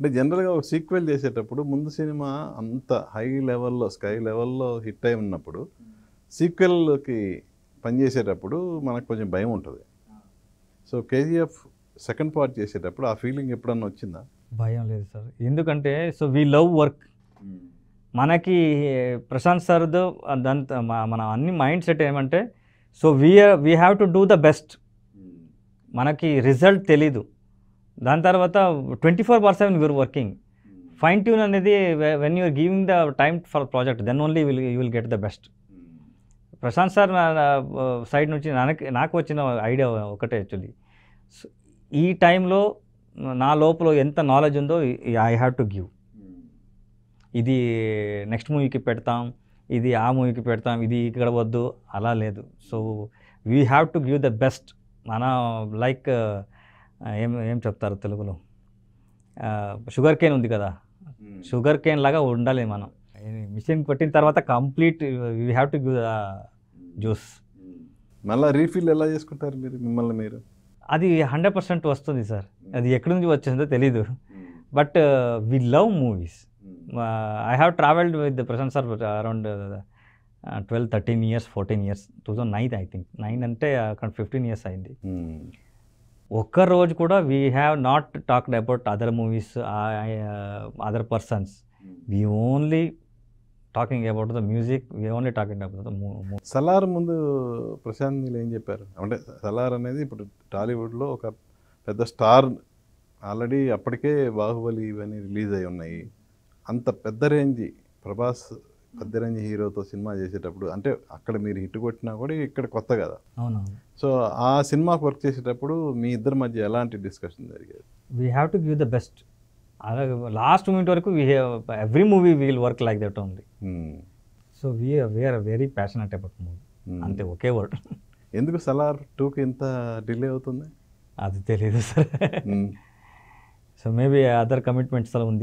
అంటే జనరల్‌గా ఒక సీక్వెల్ చేసేటప్పుడు ముందు సినిమా అంత హై లెవెల్‌లో, స్కై లెవెల్‌లో హిట్ అయి ఉన్నప్పుడు సీక్వెల్‌కి పనిచేసేటప్పుడు మనకు కొంచెం భయం ఉంటది. సో, 'కేజీఎఫ్' సెకండ్ పార్ట్ చేసేటప్పుడు ఆ ఫీలింగ్ ఎప్పుడన్నా వచ్చిందా? భయం లేదు సార్. ఎందుకంటే సో వి లవ్ వర్క్. మనకి ప్రశాంత్ సార్‌దో అదంతా మన అన్ని మైండ్ సెట్ ఏమంటే so we have to do the best. మనకి రిజల్ట్ తెలీదు. దాని తర్వాత 24/7 వీఆర్ వర్కింగ్. ఫైన్ ట్యూన్ అనేది when you are giving the time for project then only you will get the best. Prashanth sir side నుంచి నాకు వచ్చిన idea ఒకటే యాక్చువల్లీ. ఈ టైంలో నా లోపల ఎంత నాలెడ్జ్ ఉందో ఐ హ్యావ్ టు గివ్. ఇది నెక్స్ట్ మూవీకి పెడతాం, ఇది ఆ మూవీకి పెడతాం, ఇది ఇక్కడ వద్దు అలా లేదు. So we have to give the best. మన లైక్ ఏం ఏం చెప్తారు తెలుగులో, షుగర్ కేన్ ఉంది కదా, షుగర్ కేన్ లాగా ఉండాలి మనం. మిషన్ కొట్టిన తర్వాత complete we have to give the juice. మళ్ళీ రీఫిల్ ఎలా చేసుకుంటారు మీరు మిమ్మల్ని మీరు? అది 100% వస్తుంది సార్. అది ఎక్కడి నుంచి వచ్చిందో తెలీదు. But we love movies. I have travelled with Prashanth sir around 12-13 years, 14 years. 2009 I think. 9 అంటే అక్కడ 15 years అయింది. ఒక్క రోజు కూడా we have not talked about other movies, other persons. We only talking about the music, we only talking about the movie. 'Salaar' ముందు ప్రశాంత్ నీల్ ఏం చెప్పారు? అంటే 'సలార్' అనేది ఇప్పుడు టాలీవుడ్లో ఒక పెద్ద స్టార్. ఆల్రెడీ అప్పటికే 'బాహుబలి' ఇవన్నీ రిలీజ్ అయి ఉన్నాయి. అంత పెద్ద రేంజ్ ప్రభాస్ పెద్ద రేంజ్ హీరోతో సినిమా చేసేటప్పుడు అంటే అక్కడ మీరు హిట్ కొట్టినా కూడా ఇక్కడ కొత్త కదా. అవునవును. సో ఆ సినిమాకి వర్క్ చేసేటప్పుడు మీ ఇద్దరి మధ్య ఎలాంటి డిస్కషన్ జరిగేది? We have to give the best. అలాగే లాస్ట్ మూమెంట్ వరకు we have every movie will work like that only. So we are very passionate about movie. అంతే, ఒకే వర్డ్. ఎందుకు 'సలార్ 2'కి ఇంత డిలే అవుతుంది? అది తెలియదు sir. So maybe other commitments అలా ఉంది.